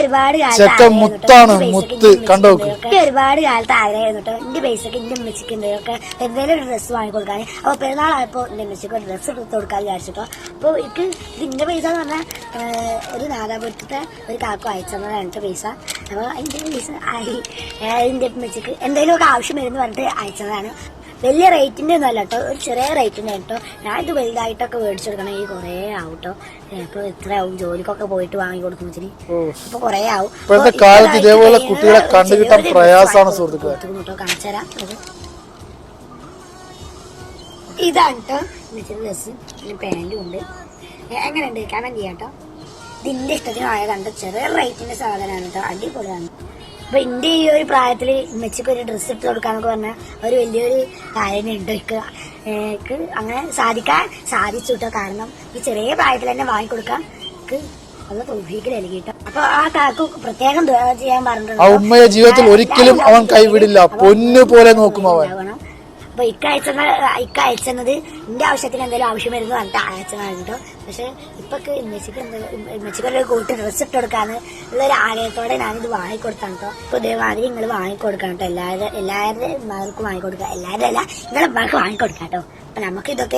ഒരുപാട് മുത്താണ് മുത്ത് കണ്ടോ ഒരുപാട് കാലത്ത് ആഗ്രഹമായിരുന്നു കേട്ടോ. എന്റെ പൈസക്ക് എന്റെ ഉമ്മച്ചിക്ക് എന്തെങ്കിലുമൊക്കെ എന്തെങ്കിലും ഒരു ഡ്രസ്സ് വാങ്ങിക്കൊടുക്കാൻ. അപ്പൊ പെരുന്നാളായപ്പോ എന്റെ ഉമ്മച്ചിക്ക് ഒരു ഡ്രസ്സ് എടുത്ത് കൊടുക്കാൻ വിചാരിച്ചിട്ടോ. അപ്പൊ എനിക്ക് ഇതിന്റെ പൈസ എന്ന് പറഞ്ഞാൽ ഒരു നാദാപുരത്തെ ഒരു കാക്കു അയച്ചതാണ് എന്റെ പൈസ. അപ്പൊ അതിന്റെ പൈസ എന്റെ ഉമ്മച്ചിക്ക് എന്തെങ്കിലുമൊക്കെ ആവശ്യം വരുന്ന പറഞ്ഞിട്ട് അയച്ചതാണ്. വലിയ റേറ്റിന്റെ ഒന്നും അല്ല കേട്ടോ, ഒരു ചെറിയ റേറ്റിന്റെ കേട്ടോ. ഞാൻ ഇത് വലുതായിട്ടൊക്കെ മേടിച്ചെടുക്കണം. ഈ കൊറേ ആവും കേട്ടോ. ഇപ്പൊ എത്ര ആവും ജോലിക്കൊക്കെ പോയിട്ട് വാങ്ങി കൊടുക്കുന്നതിന്. ഇപ്പൊ കൊറേ ആവും. കാലത്ത് ഇതേപോലെ കുട്ടികളെ കണ്ടുകിട്ടാൻ പ്രയാസമാണ് സുഹൃത്തുക്കളെ. കാണിച്ചുതരാം. ഇതാണ് കേട്ടോ ഡ്രസ്. പാന്റും ഉണ്ട്. എങ്ങനെയുണ്ട് കമന്റ് ചെയ്യാം കേട്ടോ. ഇതിന്റെ ഇഷ്ടത്തിനായ കണ്ട ചെറിയ റേറ്റിന്റെ സാധനമാണ് കേട്ടോ. അടിപൊളിയാണ്. അപ്പൊ എന്റെ ഈ ഒരു പ്രായത്തില് ഉമ്മച്ചിക്ക് ഒരു ഡ്രസ്സ് ഇട്ട് കൊടുക്കാന്നൊക്കെ പറഞ്ഞാൽ ഒരു വലിയൊരു കാര്യമുണ്ട്. എനിക്ക് അങ്ങനെ സാധിച്ചു കിട്ടോ. കാരണം ഈ ചെറിയ പ്രായത്തിൽ തന്നെ വാങ്ങിക്കൊടുക്കാൻ അത് തൗഫീഖ് നൽകിട്ടോ. അപ്പൊ ആ കാക്കു പ്രത്യേകം ദുആ ചെയ്യാൻ പറഞ്ഞിട്ടുണ്ട്. ഉമ്മയെ ജീവിതത്തിൽ ഒരിക്കലും അവൻ കൈവിടില്ല, പൊന്നു പോലെ നോക്കും അവൻ. അപ്പൊ ഇക്ക അയച്ചത് എന്റെ ആവശ്യത്തിന് എന്തെങ്കിലും ആവശ്യം വരുന്നു പറഞ്ഞിട്ട് അയച്ചതാണ് കേട്ടോ. പക്ഷെ ഇപ്പൊക്ക് ഉമ്മച്ചിക്കൊരു കൂട്ടി ഡ്രസ്സ് ഇട്ട് കൊടുക്കാന്ന് ഉള്ളൊരു ആഗ്രഹത്തോടെ ഞാനിത് വാങ്ങിക്കൊടുത്താണ് കേട്ടോ. ഇപ്പൊ ഇതേമാതിരി നിങ്ങൾ വാങ്ങിക്കൊടുക്കണം കേട്ടോ. എല്ലാവരുടെ മകൾക്കും വാങ്ങിക്കൊടുക്കാം. എല്ലാവരുടെ അല്ല നിങ്ങളെ മകൾക്ക് വാങ്ങിക്കൊടുക്കാം കേട്ടോ. അപ്പൊ നമുക്ക് ഇതൊക്കെ